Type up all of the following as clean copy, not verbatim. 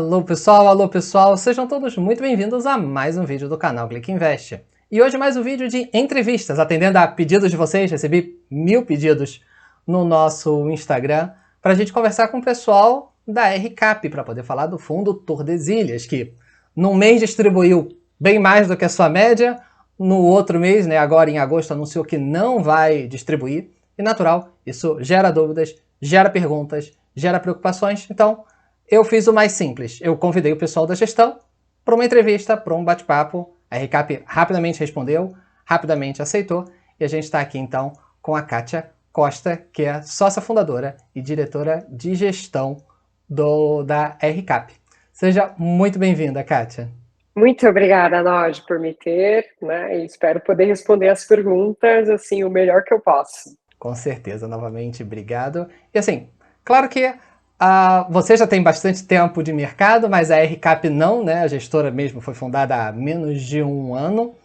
Alô pessoal, sejam todos muito bem-vindos a mais um vídeo do canal Clique Invest. E hoje mais um vídeo de entrevistas, atendendo a pedidos de vocês, recebi 1000 pedidos no nosso Instagram, para a gente conversar com o pessoal da RCap, para poder falar do fundo Tordesilhas, que num mês distribuiu bem mais do que a sua média, no outro mês, né, agora em agosto, anunciou que não vai distribuir, e natural, isso gera dúvidas, gera perguntas, gera preocupações, então eu fiz o mais simples. Eu convidei o pessoal da gestão para uma entrevista, para um bate-papo. A RCap rapidamente respondeu, rapidamente aceitou. E a gente está aqui então com a Kátia Costa, que é sócia fundadora e diretora de gestão da RCap. Seja muito bem-vinda, Kátia. Muito obrigada, Nod, por me ter, né? E espero poder responder as perguntas assim o melhor que eu posso. Com certeza, novamente, obrigado. E assim, claro que você já tem bastante tempo de mercado, mas a RCap não, né? A gestora mesmo foi fundada há menos de um ano.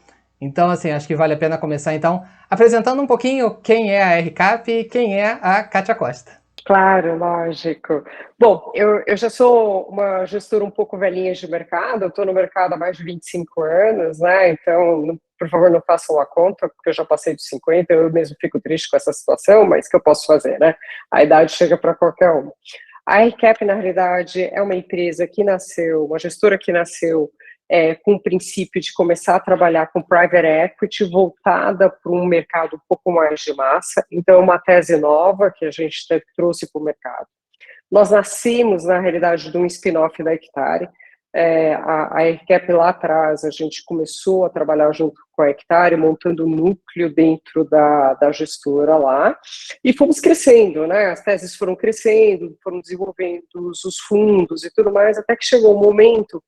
Então, assim, acho que vale a pena começar, então, apresentando um pouquinho quem é a RCap e quem é a Kátia Costa. Claro, lógico. Bom, eu já sou uma gestora um pouco velhinha de mercado, eu estou no mercado há mais de 25 anos, né? Então, por favor, não façam a conta, porque eu já passei dos 50, eu mesmo fico triste com essa situação, mas o que eu posso fazer, né? A idade chega para qualquer um. A RCap, na realidade, é uma empresa que nasceu, uma gestora que nasceu com o princípio de começar a trabalhar com private equity voltada para um mercado um pouco mais de massa. Então, é uma tese nova que a gente trouxe para o mercado. Nós nascemos, na realidade, de um spin-off da Hectare. A RCap lá atrás, a gente começou a trabalhar junto com a Hectare, montando um núcleo dentro da gestora lá, e fomos crescendo, né? As teses foram crescendo, foram desenvolvendo os fundos e tudo mais, até que chegou um momento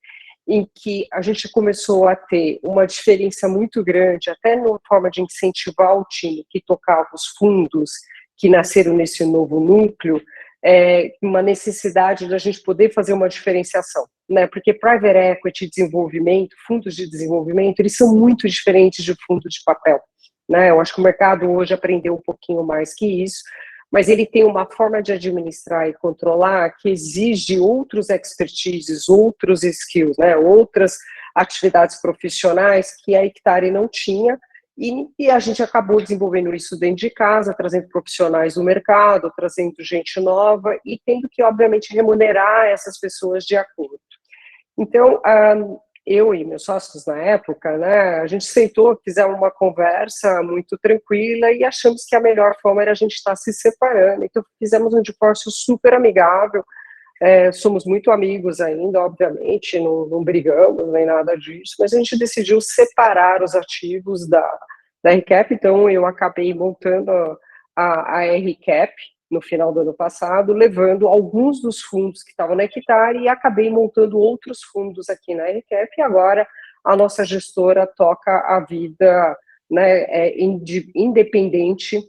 em que a gente começou a ter uma diferença muito grande, até na forma de incentivar o time que tocava os fundos que nasceram nesse novo núcleo, uma necessidade da gente poder fazer uma diferenciação, né? Porque private equity, desenvolvimento, fundos de desenvolvimento, eles são muito diferentes de fundo de papel, né? Eu acho que o mercado hoje aprendeu um pouquinho mais que isso, mas ele tem uma forma de administrar e controlar que exige outros expertises, outros skills, né? Outras atividades profissionais que a Hectare não tinha, e a gente acabou desenvolvendo isso dentro de casa, trazendo profissionais do mercado, trazendo gente nova e tendo que, obviamente, remunerar essas pessoas de acordo. Então, eu e meus sócios na época, né, a gente sentou, fizemos uma conversa muito tranquila e achamos que a melhor forma era a gente estar se separando. Então, fizemos um divórcio super amigável, somos muito amigos ainda, obviamente, não brigamos nem nada disso, mas a gente decidiu separar os ativos da RCap, então eu acabei montando a RCap no final do ano passado, levando alguns dos fundos que estavam na Hectare e acabei montando outros fundos aqui na RCap, e agora a nossa gestora toca a vida, né, independente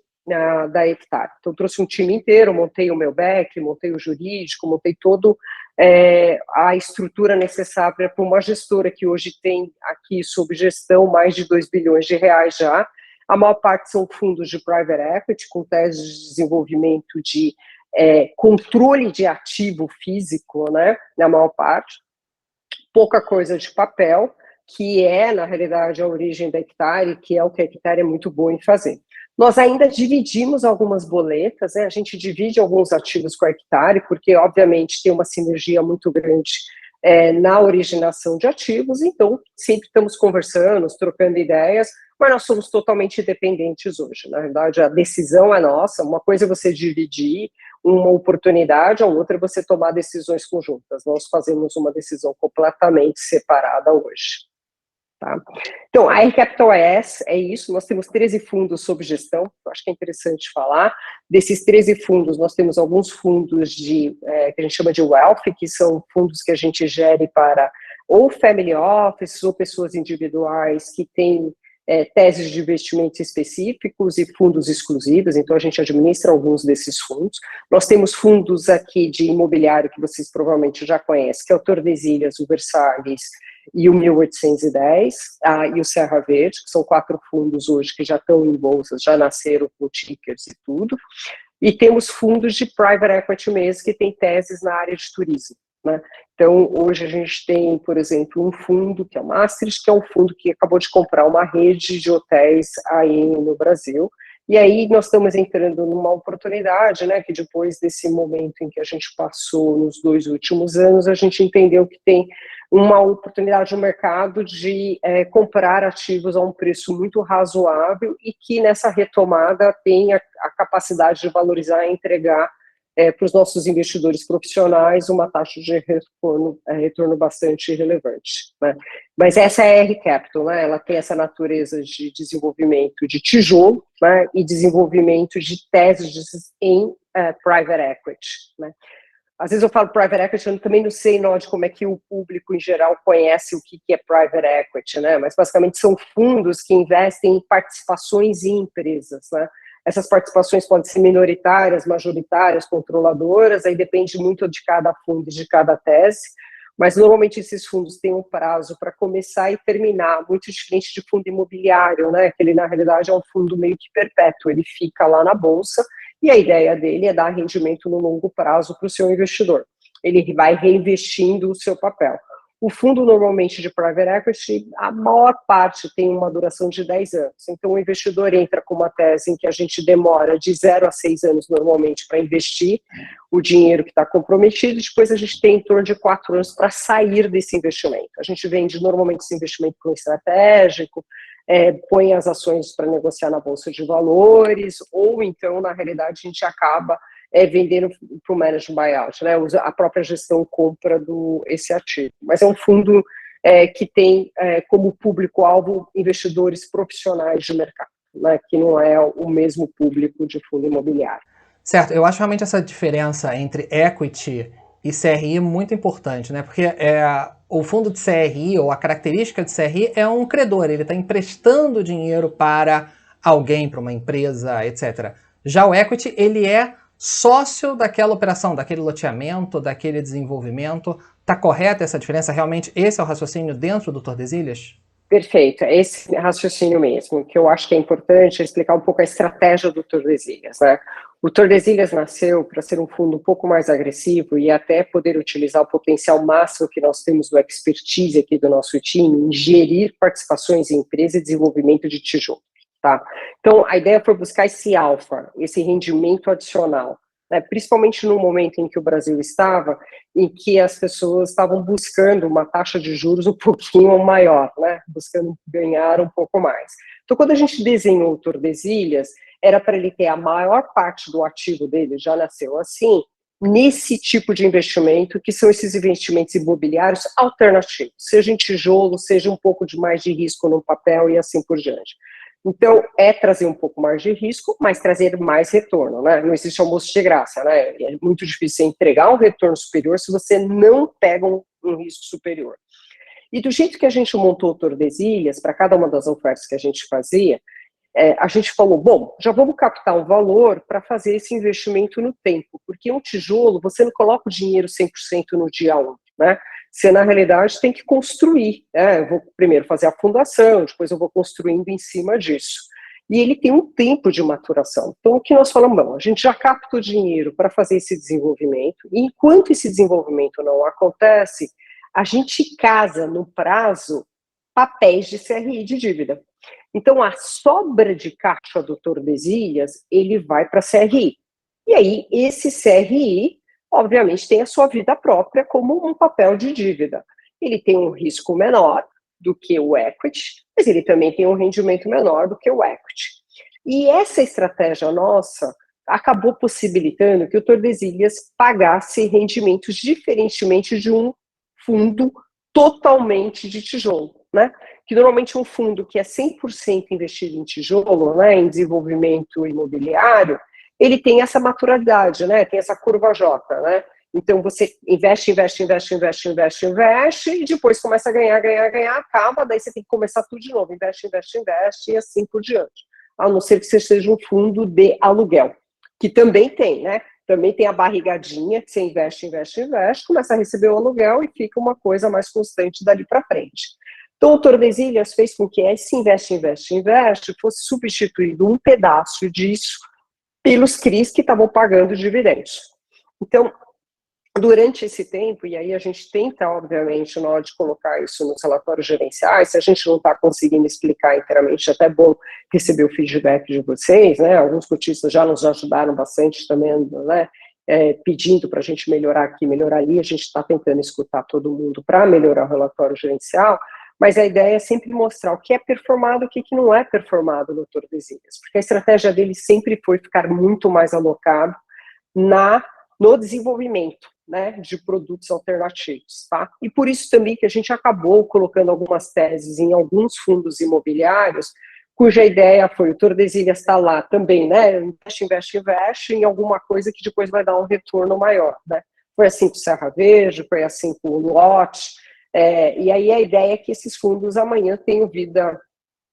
da Hectare. Então, trouxe um time inteiro, montei o meu back, montei o jurídico, montei todo a estrutura necessária para uma gestora que hoje tem aqui sob gestão mais de 2 bilhões de reais já. A maior parte são fundos de private equity, com teses de desenvolvimento de controle de ativo físico, né, na maior parte. Pouca coisa de papel, que é, na realidade, a origem da Hectare, que é o que a Hectare é muito boa em fazer. Nós ainda dividimos algumas boletas, né? A gente divide alguns ativos com a Hectare, porque, obviamente, tem uma sinergia muito grande na originação de ativos, então sempre estamos conversando, trocando ideias, mas nós somos totalmente independentes hoje. Na verdade, a decisão é nossa, uma coisa é você dividir uma oportunidade, a outra é você tomar decisões conjuntas. Nós fazemos uma decisão completamente separada hoje. Tá? Então, a RCapital é isso, nós temos 13 fundos sob gestão, eu acho que é interessante falar. Desses 13 fundos, nós temos alguns fundos que a gente chama de wealth, que são fundos que a gente gere para ou family offices ou pessoas individuais que têm teses de investimentos específicos e fundos exclusivos, então a gente administra alguns desses fundos. Nós temos fundos aqui de imobiliário que vocês provavelmente já conhecem, que é o Tordesilhas, o Versalhes e o 1810, e o Serra Verde, que são 4 fundos hoje que já estão em bolsas, já nasceram com tickers e tudo. E temos fundos de private equity mesmo, que tem teses na área de turismo, né? Então, hoje a gente tem, por exemplo, um fundo, que é o Maastricht, que é um fundo que acabou de comprar uma rede de hotéis aí no Brasil. E aí nós estamos entrando numa oportunidade, né, que depois desse momento em que a gente passou nos 2 últimos anos, a gente entendeu que tem uma oportunidade no mercado de comprar ativos a um preço muito razoável e que nessa retomada tem a capacidade de valorizar e entregar para os nossos investidores profissionais uma taxa de retorno bastante relevante, né? Mas essa é a R Capital, né? Ela tem essa natureza de desenvolvimento de tijolo, né? E desenvolvimento de teses em private equity, né? Às vezes eu falo private equity, eu também não sei de como é que o público em geral conhece o que é private equity, né? Mas basicamente são fundos que investem em participações em empresas, né? Essas participações podem ser minoritárias, majoritárias, controladoras, aí depende muito de cada fundo e de cada tese, mas normalmente esses fundos têm um prazo para começar e terminar, muito diferente de fundo imobiliário, né? Que ele, na realidade, é um fundo meio que perpétuo, ele fica lá na bolsa, e a ideia dele é dar rendimento no longo prazo para o seu investidor. Ele vai reinvestindo o seu papel. O fundo, normalmente, de private equity, a maior parte tem uma duração de 10 anos. Então, o investidor entra com uma tese em que a gente demora de 0 a 6 anos, normalmente, para investir o dinheiro que está comprometido, e depois a gente tem em torno de 4 anos para sair desse investimento. A gente vende, normalmente, esse investimento para um estratégico, põe as ações para negociar na Bolsa de Valores, ou então, na realidade, a gente acaba vendendo para o management buyout, né? A própria gestão compra esse ativo. Mas é um fundo que tem como público-alvo investidores profissionais de mercado, né? Que não é o mesmo público de fundo imobiliário. Certo, eu acho realmente essa diferença entre equity e CRI muito importante, né? Porque o fundo de CRI, ou a característica de CRI, é um credor, ele está emprestando dinheiro para alguém, para uma empresa, etc. Já o equity, ele é sócio daquela operação, daquele loteamento, daquele desenvolvimento. Está correta essa diferença? Realmente esse é o raciocínio dentro do Tordesilhas? Perfeito, é esse raciocínio mesmo, que eu acho que é importante explicar um pouco a estratégia do Tordesilhas, né? O Tordesilhas nasceu para ser um fundo um pouco mais agressivo e até poder utilizar o potencial máximo que nós temos do expertise aqui do nosso time em gerir participações em empresas e desenvolvimento de tijolo, tá? Então, a ideia foi buscar esse alfa, esse rendimento adicional, né? Principalmente no momento em que o Brasil estava, em que as pessoas estavam buscando uma taxa de juros um pouquinho maior, né? Buscando ganhar um pouco mais. Então, quando a gente desenhou o Tordesilhas, era para ele ter a maior parte do ativo dele, já nasceu assim, nesse tipo de investimento, que são esses investimentos imobiliários alternativos, seja em tijolo, seja um pouco de mais de risco no papel e assim por diante. Então, é trazer um pouco mais de risco, mas trazer mais retorno, né? Não existe almoço de graça, né? É muito difícil entregar um retorno superior se você não pega um risco superior. E do jeito que a gente montou o Tordesilhas, para cada uma das ofertas que a gente fazia, a gente falou, bom, já vamos captar um valor para fazer esse investimento no tempo, porque um tijolo, você não coloca o dinheiro 100% no dia 1, né? Você, na realidade, tem que construir, né? Eu vou primeiro fazer a fundação, depois eu vou construindo em cima disso. E ele tem um tempo de maturação. Então, o que nós falamos, bom, a gente já capta o dinheiro para fazer esse desenvolvimento, e enquanto esse desenvolvimento não acontece, a gente casa no prazo papéis de CRI de dívida. Então, a sobra de caixa do Tordesilhas, ele vai para CRI. E aí, esse CRI, obviamente, tem a sua vida própria como um papel de dívida. Ele tem um risco menor do que o equity, mas ele também tem um rendimento menor do que o equity. E essa estratégia nossa acabou possibilitando que o Tordesilhas pagasse rendimentos diferentemente de um fundo totalmente de tijolo, né? Que normalmente um fundo que é 100% investido em tijolo, né, em desenvolvimento imobiliário, ele tem essa maturidade, né, tem essa curva J, né? Então você investe, e depois começa a ganhar, acaba, daí você tem que começar tudo de novo, investe, e assim por diante. A não ser que você seja um fundo de aluguel, que também tem, né? Também tem a barrigadinha, que você investe, começa a receber o aluguel e fica uma coisa mais constante dali para frente. Então, o Tordesilhas fez com que esse investe fosse substituído um pedaço disso pelos CRIs que estavam pagando dividendos. Então, Durante esse tempo, e aí a gente tenta, obviamente, na hora de colocar isso nos relatórios gerenciais, se a gente não está conseguindo explicar inteiramente, é até bom receber o feedback de vocês, né? Alguns cotistas já nos ajudaram bastante também, né? Pedindo para a gente melhorar aqui, melhorar ali, a gente está tentando escutar todo mundo para melhorar o relatório gerencial, mas a ideia é sempre mostrar o que é performado e o que não é performado no Tordesilhas, porque a estratégia dele sempre foi ficar muito mais alocado no desenvolvimento, né, de produtos alternativos, tá? E por isso também que a gente acabou colocando algumas teses em alguns fundos imobiliários, cuja ideia foi o Tordesilhas está lá também, né, investe em alguma coisa que depois vai dar um retorno maior, né? Foi assim com o Serra Verde, foi assim com o Lote, e aí a ideia é que esses fundos amanhã tenham vida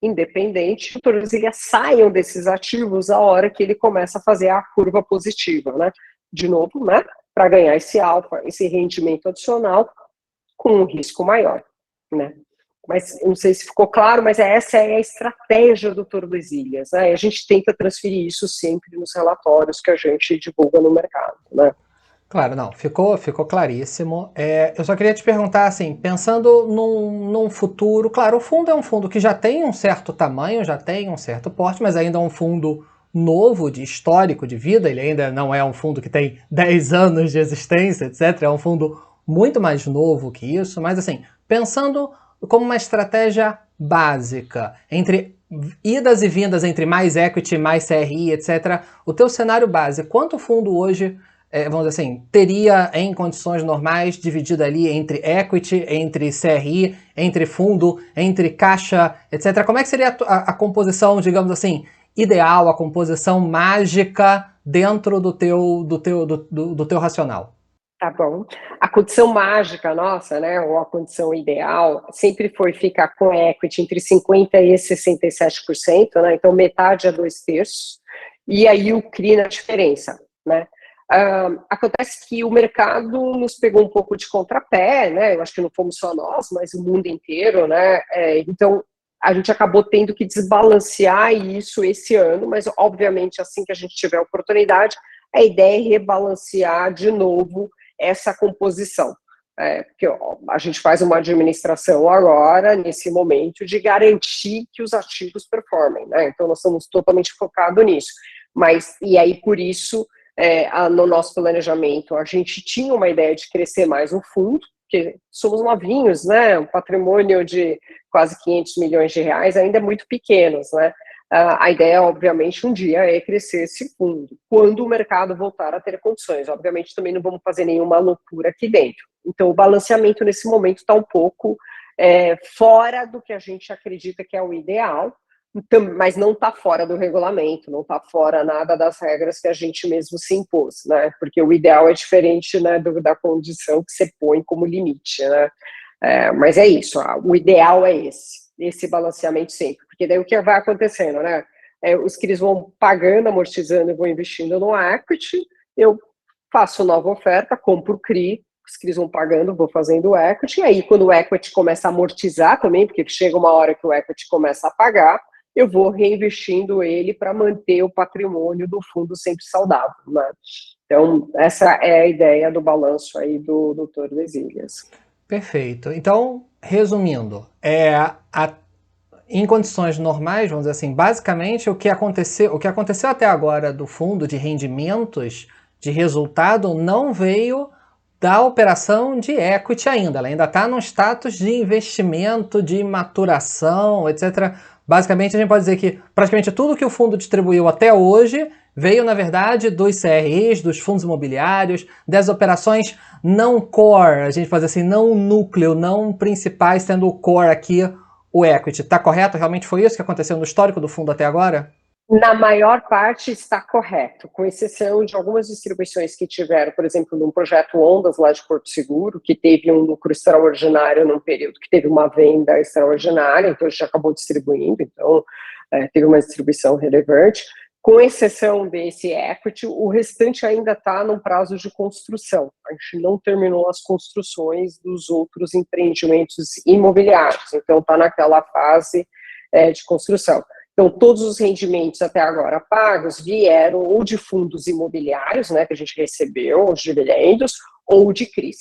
independente, o Tordesilhas saiam desses ativos a hora que ele começa a fazer a curva positiva, né? De novo, né? Para ganhar esse alfa, esse rendimento adicional com um risco maior, né? Mas não sei se ficou claro, mas essa é a estratégia do Tordesilhas, né? E a gente tenta transferir isso sempre nos relatórios que a gente divulga no mercado, né? Claro, não, ficou claríssimo. Eu só queria te perguntar, assim, pensando num futuro, claro, o fundo é um fundo que já tem um certo tamanho, já tem um certo porte, mas ainda é um fundo novo, de histórico de vida, ele ainda não é um fundo que tem 10 anos de existência, etc. É um fundo muito mais novo que isso, mas assim, pensando como uma estratégia básica, entre idas e vindas entre mais equity, mais CRI, etc., o teu cenário base, quanto fundo hoje vamos dizer assim, teria em condições normais dividido ali entre equity, entre CRI, entre fundo, entre caixa, etc. Como é que seria a composição, digamos assim, ideal, a composição mágica dentro do teu racional? Tá bom. A condição mágica nossa, né, ou a condição ideal, sempre foi ficar com equity entre 50% e 67%, né, então metade a 2/3, e aí o CRI na diferença, né. Acontece que o mercado nos pegou um pouco de contrapé, né, eu acho que não fomos só nós, mas o mundo inteiro, né, então a gente acabou tendo que desbalancear isso esse ano, mas obviamente assim que a gente tiver a oportunidade, a ideia é rebalancear de novo essa composição. Porque a gente faz uma administração agora, nesse momento, de garantir que os ativos performem, né? Então, nós estamos totalmente focados nisso. Mas, e aí, por isso, no nosso planejamento, a gente tinha uma ideia de crescer mais o fundo, porque somos novinhos, né? Um patrimônio de quase 500 milhões de reais ainda é muito pequenos, né? A ideia, obviamente, um dia é crescer esse fundo, quando o mercado voltar a ter condições. Obviamente, também não vamos fazer nenhuma loucura aqui dentro. Então, o balanceamento, nesse momento, está um pouco fora do que a gente acredita que é o ideal, então, mas não está fora do regulamento, não está fora nada das regras que a gente mesmo se impôs, né? Porque o ideal é diferente, né, da condição que você põe como limite, né? Mas é isso, o ideal é esse balanceamento sempre, porque daí o que vai acontecendo, né? Os CRIs vão pagando, amortizando e vão investindo no equity, eu faço nova oferta, compro o CRI, os CRIs vão pagando, vou fazendo o equity, e aí quando o equity começa a amortizar também, porque chega uma hora que o equity começa a pagar, eu vou reinvestindo ele para manter o patrimônio do fundo sempre saudável, né? Então, essa é a ideia do balanço aí do Tordesilhas. Perfeito. Então, resumindo, em condições normais, vamos dizer assim, basicamente o que aconteceu até agora do fundo de rendimentos, de resultado, não veio da operação de equity ainda. Ela ainda está no status de investimento, de maturação, etc. Basicamente, a gente pode dizer que praticamente tudo que o fundo distribuiu até hoje veio, na verdade, dos CRIs, dos fundos imobiliários, das operações não core, a gente pode dizer assim, não núcleo, não principais, sendo o core aqui o equity. Está correto? Realmente foi isso que aconteceu no histórico do fundo até agora? Na maior parte está correto, com exceção de algumas distribuições que tiveram, por exemplo, num projeto Ondas lá de Porto Seguro, que teve um lucro extraordinário num período que teve uma venda extraordinária, então a gente acabou distribuindo, então teve uma distribuição relevante. Com exceção desse equity, o restante ainda está num prazo de construção. A gente não terminou as construções dos outros empreendimentos imobiliários, então está naquela fase de construção. Então, todos os rendimentos até agora pagos vieram ou de fundos imobiliários, né, que a gente recebeu, os dividendos, ou de CRIs.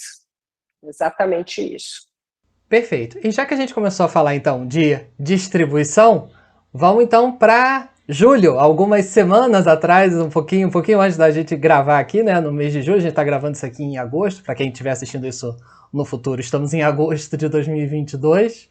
Exatamente isso. Perfeito. E já que a gente começou a falar então de distribuição, vamos então para julho. Algumas semanas atrás, um pouquinho antes da gente gravar aqui, né, no mês de julho, a gente está gravando isso aqui em agosto, para quem estiver assistindo isso no futuro, estamos em agosto de 2022,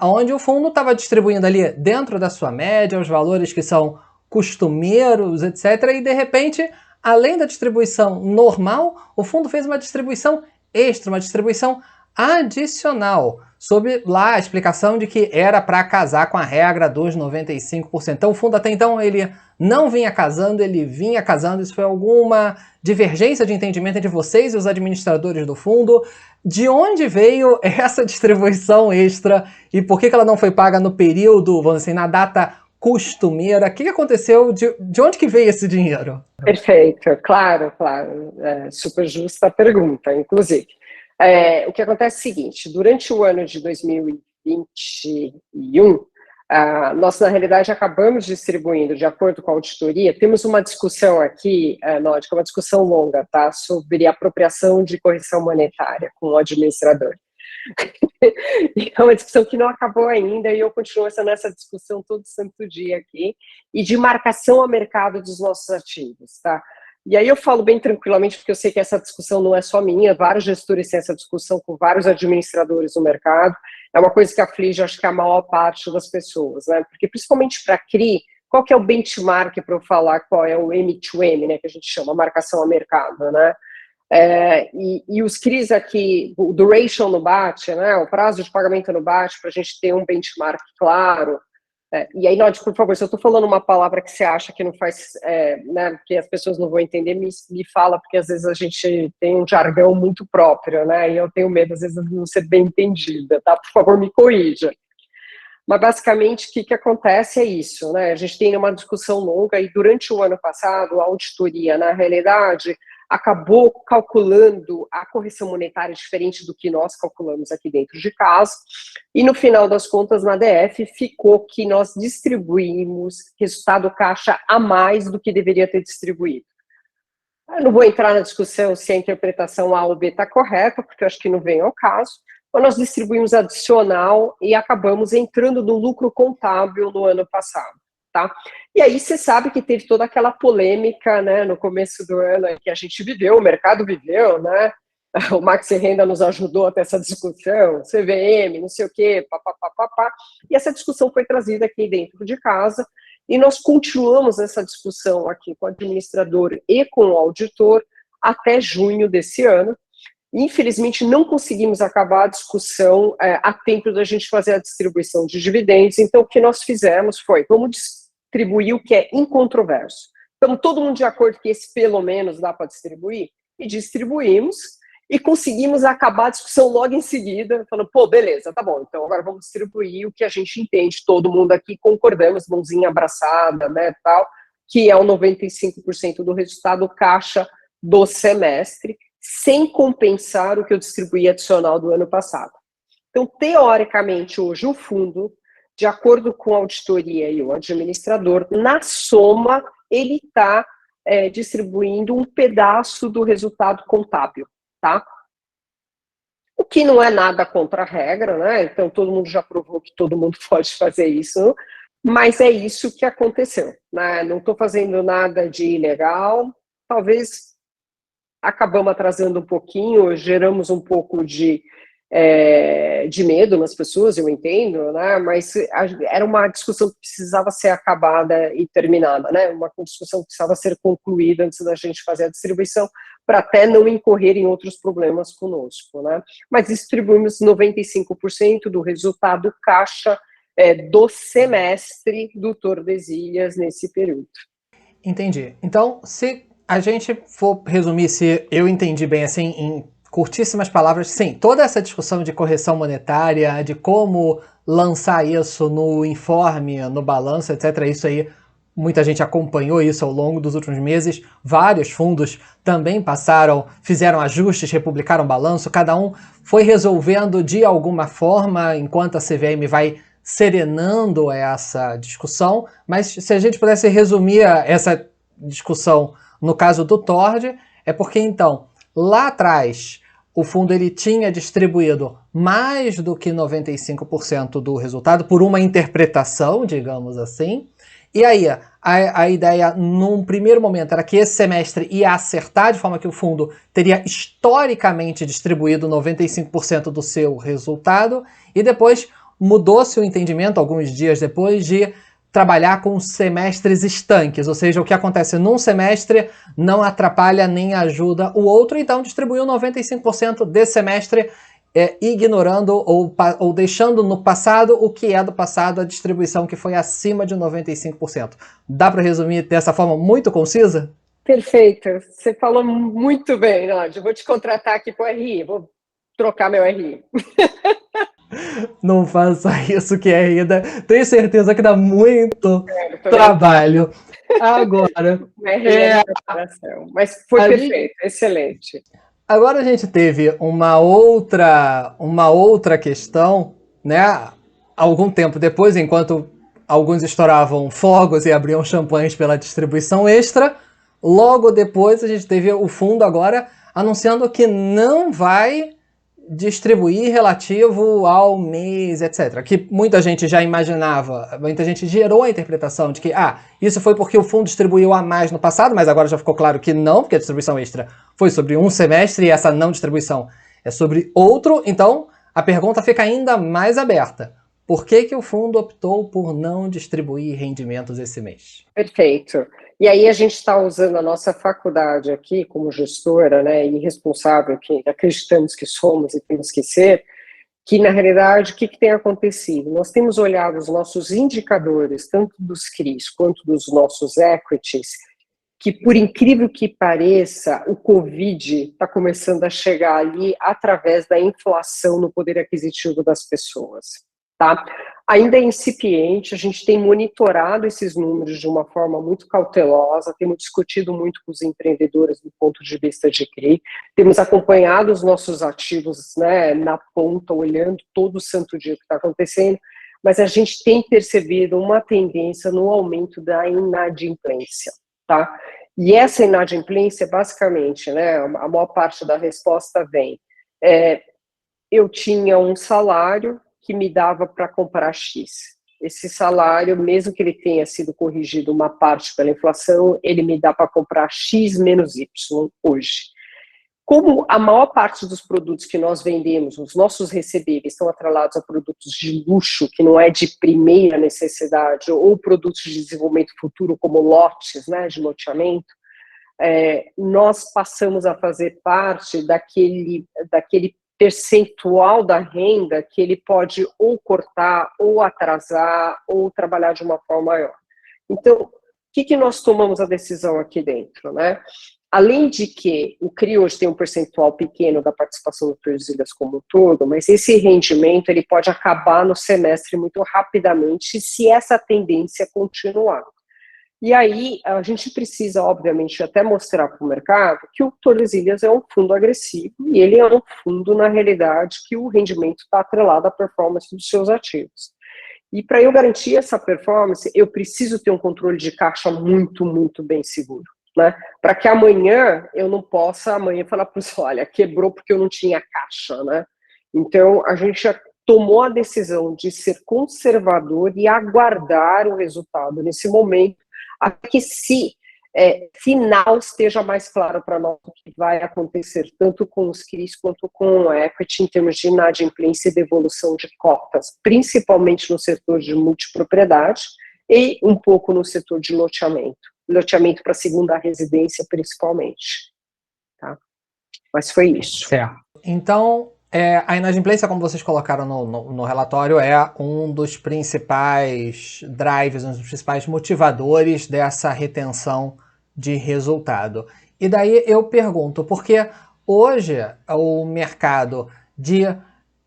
onde o fundo estava distribuindo ali dentro da sua média, os valores que são costumeiros, etc. E de repente, além da distribuição normal, o fundo fez uma distribuição extra, uma distribuição adicional, sob lá a explicação de que era para casar com a regra dos 95%. Então o fundo até então ele não vinha casando, ele vinha casando. Isso foi alguma divergência de entendimento entre vocês e os administradores do fundo? De onde veio essa distribuição extra e por que ela não foi paga no período, vamos dizer assim, na data costumeira? O que aconteceu? De onde que veio esse dinheiro? Perfeito, claro. Super justa a pergunta, inclusive. O que acontece é o seguinte, durante o ano de 2021, nós, na realidade, acabamos distribuindo, de acordo com a auditoria, temos uma discussão aqui, Nódica, uma discussão longa, tá, sobre apropriação de correção monetária com o administrador. É uma discussão que não acabou ainda e eu continuo nessa discussão todo santo dia aqui, e de marcação a mercado dos nossos ativos, tá? E aí eu falo bem tranquilamente, porque eu sei que essa discussão não é só minha, vários gestores têm essa discussão com vários administradores no mercado, é uma coisa que aflige, acho que a maior parte das pessoas, né? Porque principalmente para CRI, qual que é o benchmark para eu falar qual é o M2M, né, que a gente chama marcação a mercado, né? E os CRIs aqui, o duration no bate, né, o prazo de pagamento no bate, para a gente ter um benchmark claro. E aí, Nódico, por favor, se eu estou falando uma palavra que você acha que não faz, né, que as pessoas não vão entender, me fala, porque às vezes a gente tem um jargão muito próprio, né, e eu tenho medo, às vezes, de não ser bem entendida, tá? Por favor, me corrija. Mas, basicamente, o que acontece é isso, né, a gente tem uma discussão longa, e durante o ano passado, a auditoria, na realidade, acabou calculando a correção monetária diferente do que nós calculamos aqui dentro de casa, e no final das contas, na DF, ficou que nós distribuímos resultado caixa a mais do que deveria ter distribuído. Eu não vou entrar na discussão se a interpretação A ou B está correta, porque eu acho que não vem ao caso, mas nós distribuímos adicional e acabamos entrando no lucro contábil no ano passado. Tá? E aí você sabe que teve toda aquela polêmica, né, no começo do ano que a gente viveu, o mercado viveu, né, o Maxi Renda nos ajudou até essa discussão, CVM, não sei o quê, papapá, e essa discussão foi trazida aqui dentro de casa, e nós continuamos essa discussão aqui com o administrador e com o auditor até junho desse ano. Infelizmente, não conseguimos acabar a discussão a tempo da gente fazer a distribuição de dividendos, então o que nós fizemos foi, vamos distribuir o que é incontroverso. Estamos todo mundo de acordo que esse pelo menos dá para distribuir? E distribuímos, e conseguimos acabar a discussão logo em seguida, falando, pô, beleza, tá bom, então agora vamos distribuir o que a gente entende, todo mundo aqui concordamos, mãozinha abraçada, né, tal, que é o 95% do resultado caixa do semestre, sem compensar o que eu distribuí adicional do ano passado. Então, teoricamente, hoje o fundo, de acordo com a auditoria e o administrador, na soma, ele está distribuindo um pedaço do resultado contábil, tá? O que não é nada contra a regra, né? Então, todo mundo já provou que todo mundo pode fazer isso, mas é isso que aconteceu, né? Não estou fazendo nada de ilegal, talvez acabamos atrasando um pouquinho, geramos um pouco de medo nas pessoas, eu entendo, né? Mas era uma discussão que precisava ser acabada e terminada, né? Uma discussão que precisava ser concluída antes da gente fazer a distribuição, para até não incorrer em outros problemas conosco, né? Mas distribuímos 95% do resultado caixa do semestre do Tordesilhas nesse período. Entendi. Então, se a gente for resumir, se eu entendi bem assim, em curtíssimas palavras, sim, toda essa discussão de correção monetária, de como lançar isso no informe, no balanço, etc., isso aí, muita gente acompanhou isso ao longo dos últimos meses, vários fundos também fizeram ajustes, republicaram balanço, cada um foi resolvendo de alguma forma, enquanto a CVM vai serenando essa discussão, mas se a gente pudesse resumir essa discussão no caso do Tord, é porque então lá atrás o fundo ele tinha distribuído mais do que 95% do resultado por uma interpretação, digamos assim. E aí, a ideia num primeiro momento era que esse semestre ia acertar, de forma que o fundo teria historicamente distribuído 95% do seu resultado, e depois mudou-se o entendimento, alguns dias depois, de trabalhar com semestres estanques, ou seja, o que acontece num semestre não atrapalha nem ajuda o outro, então distribuiu 95% desse semestre, ignorando ou deixando no passado o que é do passado, a distribuição que foi acima de 95%. Dá para resumir dessa forma muito concisa? Perfeito, você falou muito bem, Nádia. Vou te contratar aqui para o RI, vou trocar meu RI. Não faça isso, querida. Tenho certeza que dá muito trabalho. Agora, mas foi perfeito, excelente. Agora a gente teve uma outra questão, né? Algum tempo depois, enquanto alguns estouravam fogos e abriam champanhes pela distribuição extra, logo depois a gente teve o fundo agora anunciando que não vai distribuir relativo ao mês, etc. Que muita gente já imaginava, muita gente gerou a interpretação de que, isso foi porque o fundo distribuiu a mais no passado, mas agora já ficou claro que não, porque a distribuição extra foi sobre um semestre e essa não distribuição é sobre outro, então a pergunta fica ainda mais aberta. Por que o fundo optou por não distribuir rendimentos esse mês? Perfeito. E aí a gente está usando a nossa faculdade aqui como gestora, né, e responsável, que acreditamos que somos e temos que ser, que na realidade o que tem acontecido? Nós temos olhado os nossos indicadores, tanto dos CRIs quanto dos nossos equities, que por incrível que pareça, o Covid está começando a chegar ali através da inflação no poder aquisitivo das pessoas. Tá? Ainda é incipiente, a gente tem monitorado esses números de uma forma muito cautelosa, temos discutido muito com os empreendedores do ponto de vista de CRI, temos acompanhado os nossos ativos, né, na ponta, olhando todo santo dia o que está acontecendo, mas a gente tem percebido uma tendência no aumento da inadimplência. Tá? E essa inadimplência, basicamente, né, a maior parte da resposta vem, eu tinha um salário que me dava para comprar X. Esse salário, mesmo que ele tenha sido corrigido uma parte pela inflação, ele me dá para comprar X menos Y hoje. Como a maior parte dos produtos que nós vendemos, os nossos recebíveis, estão atrelados a produtos de luxo, que não é de primeira necessidade, ou produtos de desenvolvimento futuro, como lotes, né, de loteamento, nós passamos a fazer parte daquele percentual da renda que ele pode ou cortar, ou atrasar, ou trabalhar de uma forma maior. Então, o que nós tomamos a decisão aqui dentro, né? Além de que o CRI hoje tem um percentual pequeno da participação do Tordesilhas como um todo, mas esse rendimento ele pode acabar no semestre muito rapidamente se essa tendência continuar. E aí, a gente precisa, obviamente, até mostrar para o mercado que o Tordesilhas é um fundo agressivo e ele é um fundo, na realidade, que o rendimento está atrelado à performance dos seus ativos. E para eu garantir essa performance, eu preciso ter um controle de caixa muito, muito bem seguro, né? Para que amanhã eu não possa falar para os olha, quebrou porque eu não tinha caixa, né? Então, a gente já tomou a decisão de ser conservador e aguardar o resultado nesse momento, até que final esteja mais claro para nós o que vai acontecer, tanto com os CRIs quanto com o equity, em termos de inadimplência e devolução de cotas, principalmente no setor de multipropriedade e um pouco no setor de loteamento para segunda residência, principalmente. Tá? Mas foi isso. Certo. Então, a inadimplência, como vocês colocaram no relatório, é um dos principais drives, um dos principais motivadores dessa retenção de resultado. E daí eu pergunto, porque hoje o mercado de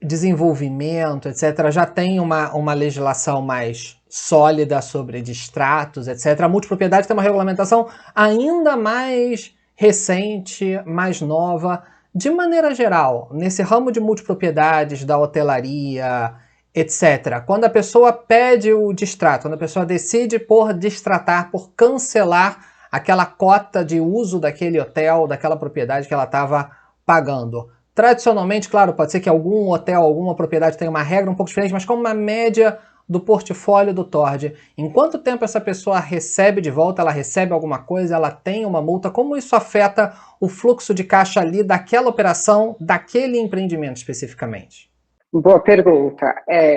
desenvolvimento, etc., já tem uma legislação mais sólida sobre distratos, etc. A multipropriedade tem uma regulamentação ainda mais recente, mais nova. De maneira geral, nesse ramo de multipropriedades, da hotelaria, etc., quando a pessoa pede o distrato, quando a pessoa decide por distratar, por cancelar aquela cota de uso daquele hotel, daquela propriedade que ela estava pagando. Tradicionalmente, claro, pode ser que algum hotel, alguma propriedade tenha uma regra um pouco diferente, mas como uma média do portfólio do Tord, em quanto tempo essa pessoa recebe de volta, ela recebe alguma coisa, ela tem uma multa, como isso afeta o fluxo de caixa ali daquela operação, daquele empreendimento especificamente? Boa pergunta.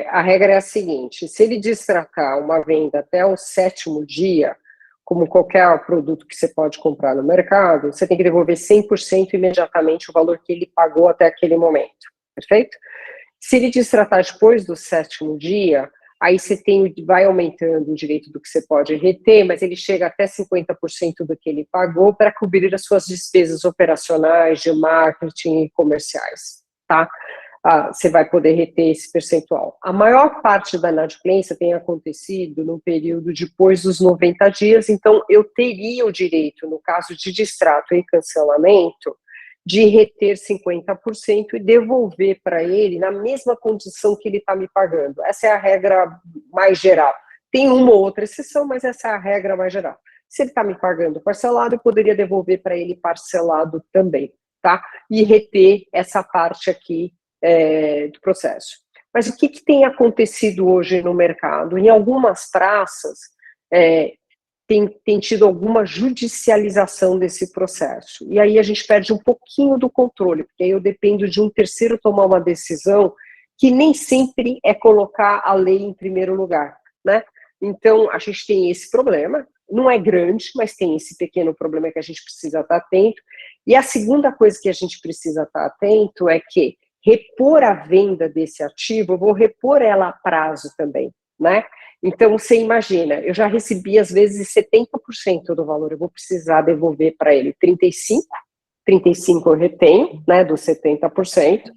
A regra é a seguinte: se ele destratar uma venda até o 7º dia, como qualquer produto que você pode comprar no mercado, você tem que devolver 100% imediatamente o valor que ele pagou até aquele momento, perfeito? Se ele destratar depois do 7º dia, aí você vai aumentando o direito do que você pode reter, mas ele chega até 50% do que ele pagou para cobrir as suas despesas operacionais, de marketing e comerciais, tá? Você vai poder reter esse percentual. A maior parte da inadimplência tem acontecido no período depois dos 90 dias, então eu teria o direito, no caso de distrato e cancelamento, de reter 50% e devolver para ele na mesma condição que ele está me pagando. Essa é a regra mais geral. Tem uma ou outra exceção, mas essa é a regra mais geral. Se ele está me pagando parcelado, eu poderia devolver para ele parcelado também, tá? E reter essa parte aqui do processo. Mas o que tem acontecido hoje no mercado? Em algumas praças, tem tido alguma judicialização desse processo. E aí a gente perde um pouquinho do controle, porque aí eu dependo de um terceiro tomar uma decisão que nem sempre é colocar a lei em primeiro lugar, né? Então, a gente tem esse problema, não é grande, mas tem esse pequeno problema que a gente precisa estar atento. E a segunda coisa que a gente precisa estar atento é que repor a venda desse ativo, eu vou repor ela a prazo também, né? Então, você imagina, eu já recebi, às vezes, 70% do valor, eu vou precisar devolver para ele 35% eu retenho, né, dos 70%,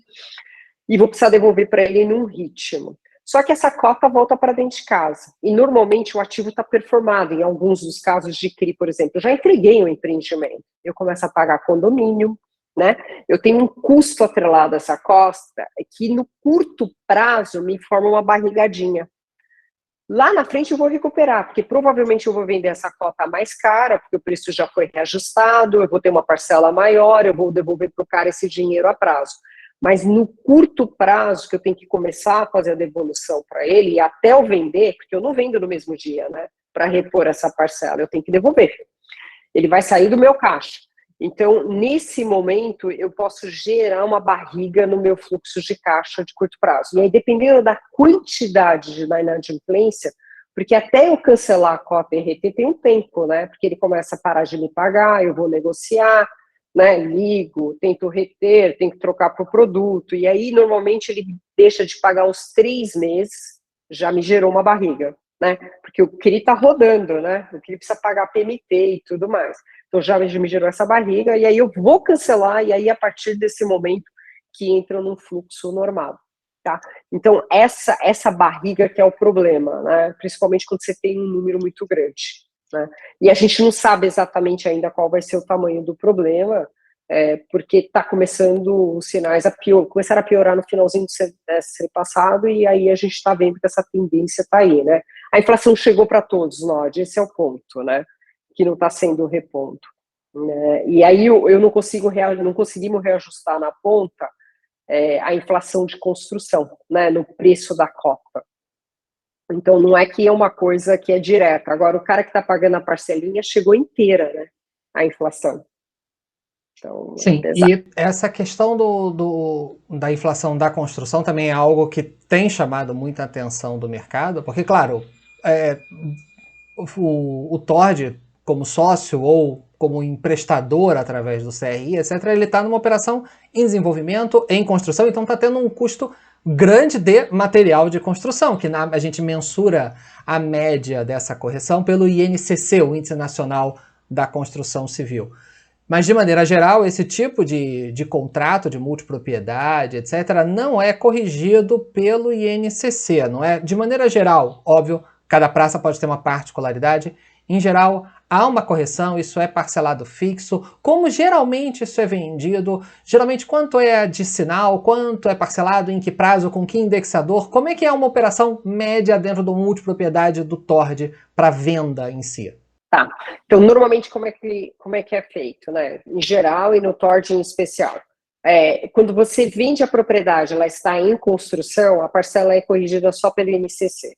e vou precisar devolver para ele num ritmo. Só que essa cota volta para dentro de casa, e normalmente o ativo está performado, em alguns dos casos de CRI, por exemplo, eu já entreguei um empreendimento, eu começo a pagar condomínio, né? Eu tenho um custo atrelado a essa cota que no curto prazo me forma uma barrigadinha. Lá na frente eu vou recuperar, porque provavelmente eu vou vender essa cota mais cara, porque o preço já foi reajustado, eu vou ter uma parcela maior, eu vou devolver para o cara esse dinheiro a prazo. Mas no curto prazo, que eu tenho que começar a fazer a devolução para ele, e até eu vender, porque eu não vendo no mesmo dia, né? Para repor essa parcela, eu tenho que devolver. Ele vai sair do meu caixa. Então, nesse momento, eu posso gerar uma barriga no meu fluxo de caixa de curto prazo. E aí, dependendo da quantidade da inadimplência, porque até eu cancelar a cota e reter tem um tempo, né? Porque ele começa a parar de me pagar, eu vou negociar, né? Ligo, tento reter, tenho que trocar para o produto. E aí, normalmente, ele deixa de pagar uns 3 meses, já me gerou uma barriga, né? Porque o CRI está rodando, né? O CRI precisa pagar PMT e tudo mais. Então já me gerou essa barriga, e aí eu vou cancelar, e aí a partir desse momento que entra num fluxo normal, tá? Então essa barriga que é o problema, né? Principalmente quando você tem um número muito grande, né? E a gente não sabe exatamente ainda qual vai ser o tamanho do problema, porque está começando os sinais começaram a piorar no finalzinho do semestre passado, e aí a gente está vendo que essa tendência está aí, né? A inflação chegou para todos, Nod, esse é o ponto, né? Que não está sendo reponto. E aí eu não conseguimos reajustar na ponta a inflação de construção, né, no preço da cota. Então não é que é uma coisa que é direta. Agora, o cara que está pagando a parcelinha chegou inteira, né, a inflação. Então, sim, e essa questão da inflação da construção também é algo que tem chamado muita atenção do mercado, porque, claro, o Tord, como sócio ou como emprestador através do CRI, etc., ele está numa operação em desenvolvimento, em construção, então está tendo um custo grande de material de construção, que a gente mensura a média dessa correção pelo INCC, o Índice Nacional da Construção Civil. Mas, de maneira geral, esse tipo de contrato de multipropriedade, etc., não é corrigido pelo INCC, não é? De maneira geral, óbvio, cada praça pode ter uma particularidade. Em geral, há uma correção, isso é parcelado fixo. Como geralmente isso é vendido? Geralmente, quanto é de sinal? Quanto é parcelado? Em que prazo? Com que indexador? Como é que é uma operação média dentro do multipropriedade do Tord para venda em si? Tá. Então, normalmente, como é que é feito, né? Em geral e no TORD em especial. Quando você vende a propriedade, ela está em construção, a parcela é corrigida só pelo INCC,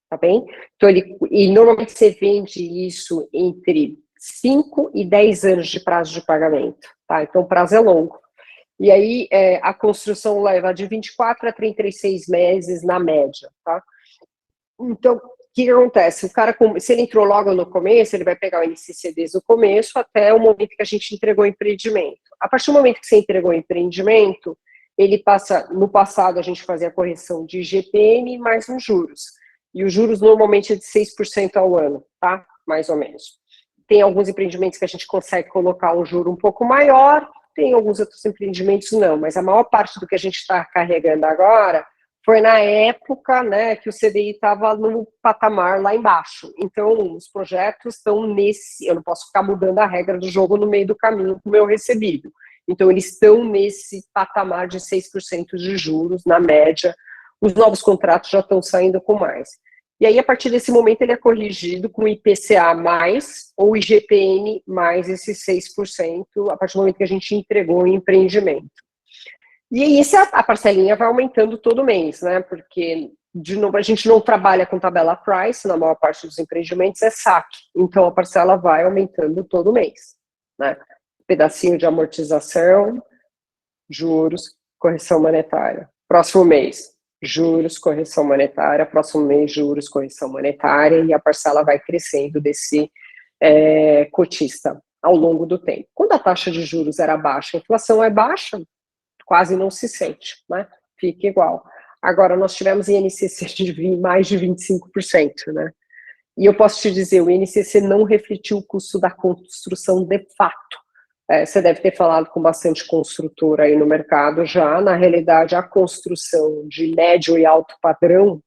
tá bem? Então, e normalmente você vende isso entre 5 e 10 anos de prazo de pagamento, tá? Então, o prazo é longo. E aí, a construção leva de 24 a 36 meses na média, tá? Então, o que acontece? O cara, se ele entrou logo no começo, ele vai pegar o INCC desde o começo até o momento que a gente entregou o empreendimento. A partir do momento que você entregou o empreendimento, ele passa, no passado a gente fazia a correção de IGPM mais os juros. E os juros normalmente é de 6% ao ano, tá? Mais ou menos. Tem alguns empreendimentos que a gente consegue colocar um juro um pouco maior, tem alguns outros empreendimentos não, mas a maior parte do que a gente está carregando agora foi na época, né, que o CDI estava no patamar lá embaixo. Então, os projetos estão nesse... Eu não posso ficar mudando a regra do jogo no meio do caminho com o meu recebido. Então, eles estão nesse patamar de 6% de juros, na média. Os novos contratos já estão saindo com mais. E aí, a partir desse momento, ele é corrigido com IPCA mais ou IGPM mais esses 6%, a partir do momento que a gente entregou o empreendimento. E aí, a parcelinha vai aumentando todo mês, né? Porque, de novo, a gente não trabalha com tabela price, na maior parte dos empreendimentos é saque. Então, a parcela vai aumentando todo mês, né? Pedacinho de amortização, juros, correção monetária. Próximo mês, juros, correção monetária. Próximo mês, juros, correção monetária. E a parcela vai crescendo desse cotista ao longo do tempo. Quando a taxa de juros era baixa, a inflação é baixa, quase não se sente, né? Fica igual. Agora, nós tivemos INCC de mais de 25%, né? E eu posso te dizer, o INCC não refletiu o custo da construção de fato. Você deve ter falado com bastante construtora aí no mercado já. Na realidade, a construção de médio e alto padrão,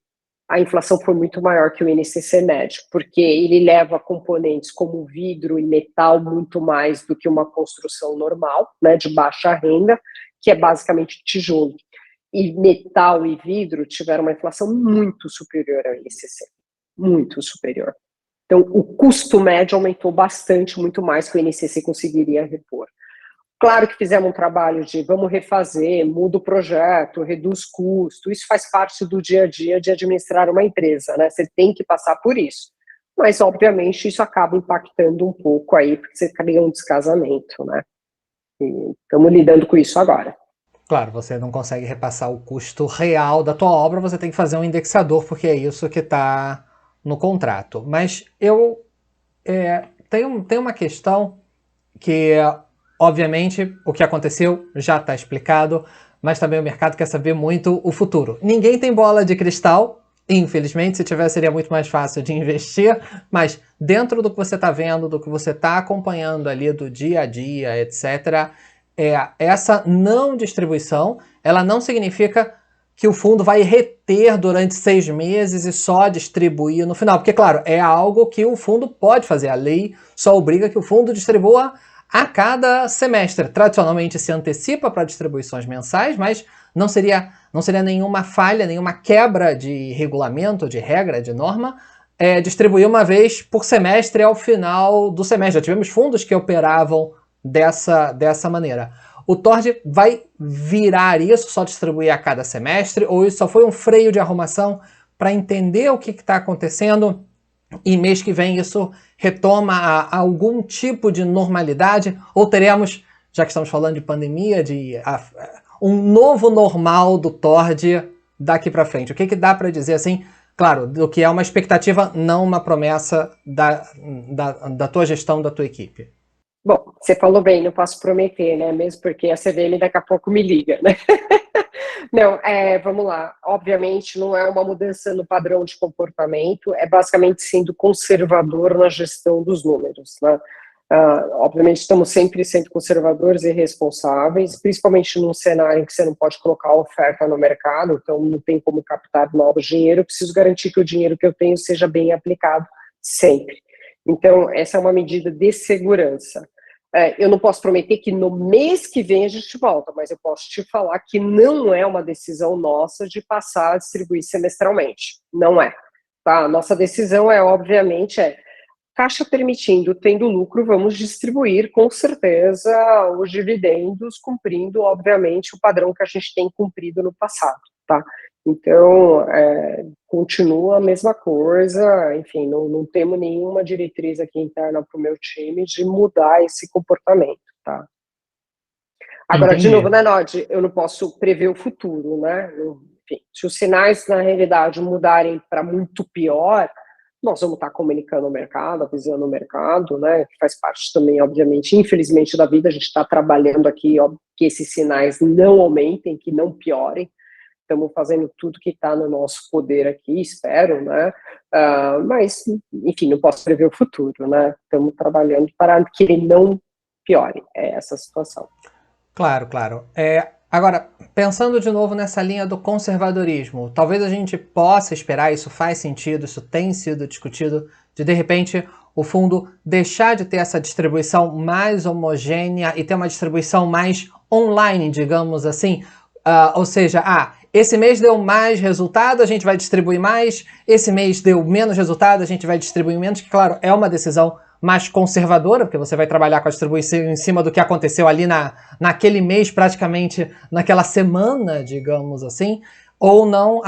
a inflação foi muito maior que o INCC médio, porque ele leva componentes como vidro e metal muito mais do que uma construção normal, né, de baixa renda, que é basicamente tijolo. E metal e vidro tiveram uma inflação muito superior ao INCC, muito superior. Então, o custo médio aumentou bastante, muito mais que o INCC conseguiria repor. Claro que fizemos um trabalho de vamos refazer, muda o projeto, reduz custo, isso faz parte do dia a dia de administrar uma empresa, né? Você tem que passar por isso. Mas, obviamente, isso acaba impactando um pouco aí, porque você cria um descasamento, né? E estamos lidando com isso agora. Claro, você não consegue repassar o custo real da tua obra, você tem que fazer um indexador, porque é isso que está no contrato. Mas eu tenho uma questão que, obviamente, o que aconteceu já está explicado, mas também o mercado quer saber muito o futuro. Ninguém tem bola de cristal, infelizmente, se tivesse seria muito mais fácil de investir, mas dentro do que você está vendo, do que você está acompanhando ali do dia a dia, etc., essa não distribuição, ela não significa que o fundo vai reter durante 6 meses e só distribuir no final. Porque, claro, é algo que o fundo pode fazer. A lei só obriga que o fundo distribua a cada semestre. Tradicionalmente se antecipa para distribuições mensais, mas não seria nenhuma falha, nenhuma quebra de regulamento, de regra, de norma, distribuir uma vez por semestre ao final do semestre. Já tivemos fundos que operavam dessa maneira. O TORD vai virar isso, só distribuir a cada semestre, ou isso só foi um freio de arrumação para entender o que está acontecendo e mês que vem isso retoma a algum tipo de normalidade, ou teremos, já que estamos falando de pandemia, um novo normal do TORD daqui para frente? O que dá para dizer assim, claro, do que é uma expectativa, não uma promessa da tua gestão, da tua equipe? Bom, você falou bem, não posso prometer, né? Mesmo porque a CVM daqui a pouco me liga, né? Não, vamos lá. Obviamente não é uma mudança no padrão de comportamento, é basicamente sendo conservador na gestão dos números, né? Obviamente estamos sempre sendo conservadores e responsáveis, principalmente num cenário em que você não pode colocar oferta no mercado, então não tem como captar novo dinheiro, eu preciso garantir que o dinheiro que eu tenho seja bem aplicado sempre. Então, essa é uma medida de segurança. Eu não posso prometer que no mês que vem a gente volta, mas eu posso te falar que não é uma decisão nossa de passar a distribuir semestralmente. Não é. Tá? A nossa decisão obviamente, caixa permitindo, tendo lucro, vamos distribuir com certeza os dividendos, cumprindo, obviamente, o padrão que a gente tem cumprido no passado, tá? Então, continua a mesma coisa, enfim, não temos nenhuma diretriz aqui interna para o meu time de mudar esse comportamento, tá? Agora, de Entendi. novo, né, Nod, eu não posso prever o futuro, né? Enfim, se os sinais, na realidade, mudarem para muito pior, nós vamos estar comunicando o mercado, avisando o mercado, né? Que faz parte também, obviamente, infelizmente, da vida. A gente está trabalhando aqui, ó, que esses sinais não aumentem, que não piorem. Estamos fazendo tudo que está no nosso poder aqui, espero, né? Mas, enfim, não posso prever o futuro, né? Estamos trabalhando para que ele não piore, essa situação. Claro, claro. Agora, pensando de novo nessa linha do conservadorismo, talvez a gente possa esperar, isso faz sentido, isso tem sido discutido, de repente o fundo deixar de ter essa distribuição mais homogênea e ter uma distribuição mais online, digamos assim. Ou seja, esse mês deu mais resultado, a gente vai distribuir mais, esse mês deu menos resultado, a gente vai distribuir menos, que claro, é uma decisão mais conservadora, porque você vai trabalhar com a distribuição em cima do que aconteceu ali naquele mês, praticamente naquela semana, digamos assim, ou não,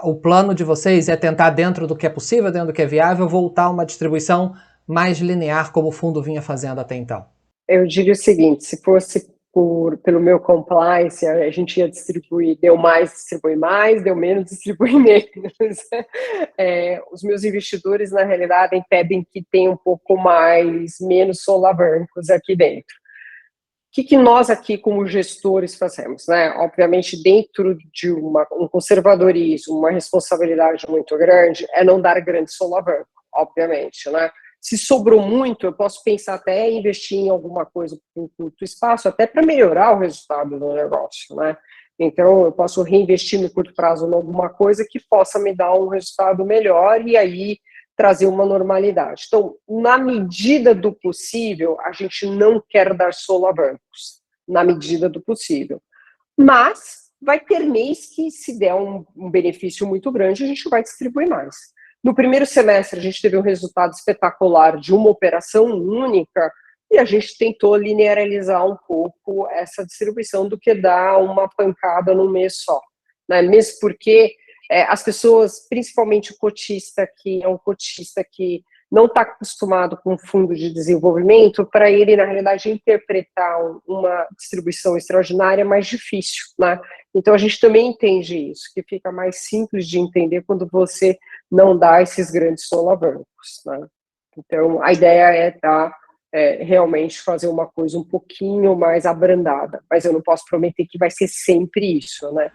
o plano de vocês é tentar, dentro do que é possível, dentro do que é viável, voltar a uma distribuição mais linear, como o fundo vinha fazendo até então? Eu diria o seguinte, se fosse pelo meu compliance, a gente ia distribuir, deu mais, distribui mais, deu menos, distribui menos. Os meus investidores, na realidade, pedem que tenha um pouco menos solavancos aqui dentro. O que nós aqui, como gestores, fazemos? Né? Obviamente, dentro de um conservadorismo, uma responsabilidade muito grande, é não dar grande solavanco, obviamente, né? Se sobrou muito, eu posso pensar até em investir em alguma coisa por curto espaço, até para melhorar o resultado do negócio, né? Então, eu posso reinvestir no curto prazo em alguma coisa que possa me dar um resultado melhor e aí trazer uma normalidade. Então, na medida do possível, a gente não quer dar solavancos, na medida do possível. Mas vai ter mês que, se der um benefício muito grande, a gente vai distribuir mais. No primeiro semestre, a gente teve um resultado espetacular de uma operação única e a gente tentou linearizar um pouco essa distribuição do que dar uma pancada num mês só. Né? Mesmo porque as pessoas, principalmente o cotista, que é um cotista que não está acostumado com fundo de desenvolvimento, para ele, na realidade, interpretar uma distribuição extraordinária é mais difícil, né? Então, a gente também entende isso, que fica mais simples de entender quando você não dá esses grandes solavancos, né? Então, a ideia realmente fazer uma coisa um pouquinho mais abrandada, mas eu não posso prometer que vai ser sempre isso, né?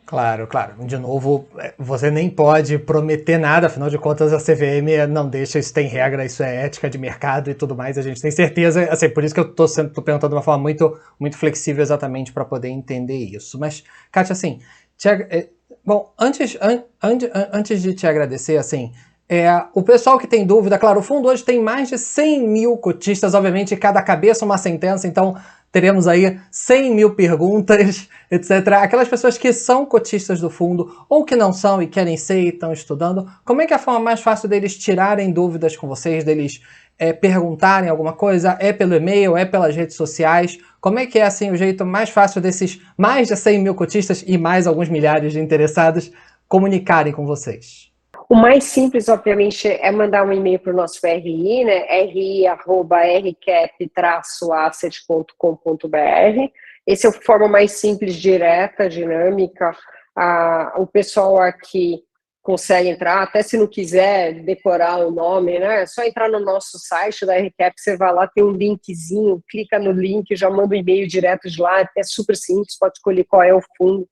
Claro, claro. De novo, você nem pode prometer nada, afinal de contas a CVM não deixa, isso tem regra, isso é ética de mercado e tudo mais, a gente tem certeza, assim, por isso que eu tô perguntando de uma forma muito, muito flexível exatamente para poder entender isso. Mas, Kátia, assim, bom, antes de te agradecer, assim, o pessoal que tem dúvida, claro, o fundo hoje tem mais de 100 mil cotistas, obviamente, cada cabeça uma sentença, então teremos aí 100 mil perguntas, etc. Aquelas pessoas que são cotistas do fundo ou que não são e querem ser e estão estudando, como é que é a forma mais fácil deles tirarem dúvidas com vocês, deles perguntarem alguma coisa? É pelo e-mail, é pelas redes sociais? Como é que é assim o jeito mais fácil desses mais de 100 mil cotistas e mais alguns milhares de interessados comunicarem com vocês? O mais simples, obviamente, é mandar um e-mail para o nosso RI, né? ri@rcap-asset.com.br. Essa é a forma mais simples, direta, dinâmica. O pessoal aqui consegue entrar, até se não quiser decorar o nome, né? É só entrar no nosso site da RCap, você vai lá, tem um linkzinho, clica no link, já manda um e-mail direto de lá, é super simples, pode escolher qual é o fundo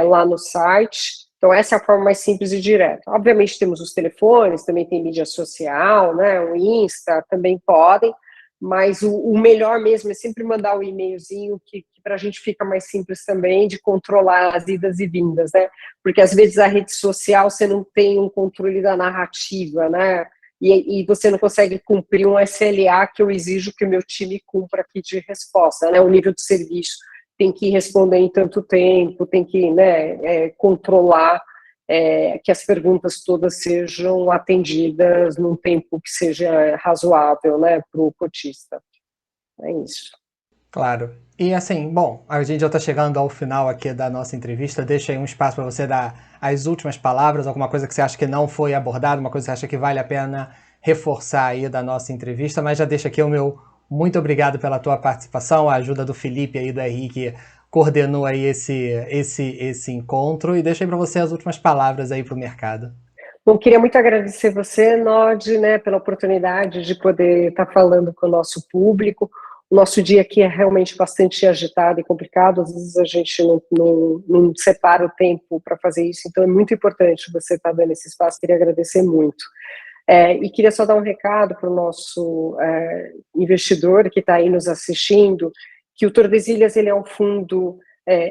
lá no site. Então, essa é a forma mais simples e direta. Obviamente, temos os telefones, também tem mídia social, né? O Insta, também podem, mas o melhor mesmo é sempre mandar um e-mailzinho que para a gente fica mais simples também de controlar as idas e vindas, né? Porque às vezes a rede social você não tem um controle da narrativa, né? E você não consegue cumprir um SLA que eu exijo que o meu time cumpra aqui de resposta, né? O nível de serviço tem que responder em tanto tempo, tem que, né, controlar que as perguntas todas sejam atendidas num tempo que seja razoável, né, para o cotista. É isso. Claro. E assim, bom, a gente já está chegando ao final aqui da nossa entrevista. Deixa aí um espaço para você dar as últimas palavras, alguma coisa que você acha que não foi abordada, uma coisa que você acha que vale a pena reforçar aí da nossa entrevista, mas já deixa aqui o meu muito obrigado pela tua participação, a ajuda do Felipe aí do RI que coordenou aí esse encontro, e deixa aí para você as últimas palavras aí para o mercado. Bom, queria muito agradecer você, Nod, né, pela oportunidade de poder estar falando com o nosso público. O nosso dia aqui é realmente bastante agitado e complicado, às vezes a gente não separa o tempo para fazer isso, então é muito importante você estar dando esse espaço, queria agradecer muito. E queria só dar um recado para o nosso investidor que está aí nos assistindo, que o Tordesilhas ele é um fundo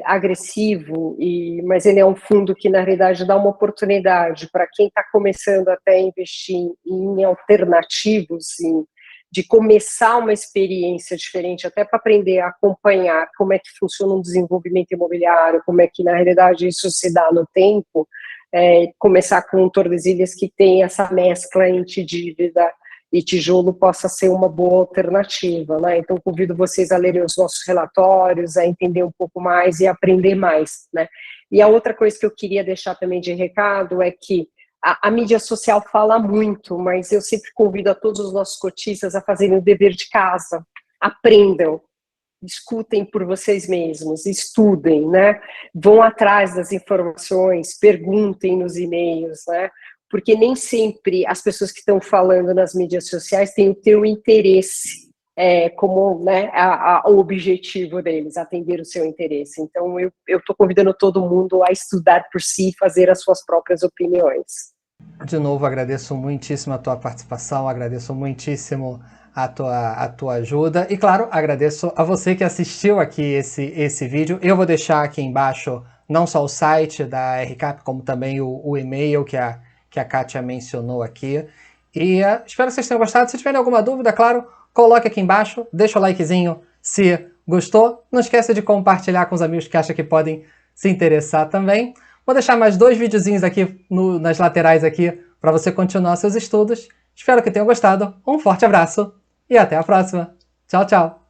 agressivo, mas ele é um fundo que, na realidade, dá uma oportunidade para quem está começando até a investir em alternativos, de começar uma experiência diferente, até para aprender a acompanhar como é que funciona um desenvolvimento imobiliário, como é que, na realidade, isso se dá no tempo, começar com um Tordesilhas que tem essa mescla entre dívida e tijolo possa ser uma boa alternativa, né? Então, convido vocês a lerem os nossos relatórios, a entender um pouco mais e aprender mais, né? E a outra coisa que eu queria deixar também de recado é que a mídia social fala muito, mas eu sempre convido a todos os nossos cotistas a fazerem o dever de casa, aprendam, escutem por vocês mesmos, estudem, né? Vão atrás das informações, perguntem nos e-mails, né? Porque nem sempre as pessoas que estão falando nas mídias sociais têm o teu interesse como, né, o objetivo deles, atender o seu interesse. Então, eu estou convidando todo mundo a estudar por si e fazer as suas próprias opiniões. De novo, agradeço muitíssimo a tua participação, agradeço muitíssimo a tua ajuda e, claro, agradeço a você que assistiu aqui esse vídeo. Eu vou deixar aqui embaixo não só o site da RCAP, como também o e-mail que a Kátia mencionou aqui. E espero que vocês tenham gostado. Se tiverem alguma dúvida, claro, coloque aqui embaixo, deixa o likezinho se gostou. Não esqueça de compartilhar com os amigos que acham que podem se interessar também. Vou deixar mais 2 videozinhos aqui nas laterais aqui para você continuar seus estudos. Espero que tenham gostado. Um forte abraço e até a próxima. Tchau, tchau!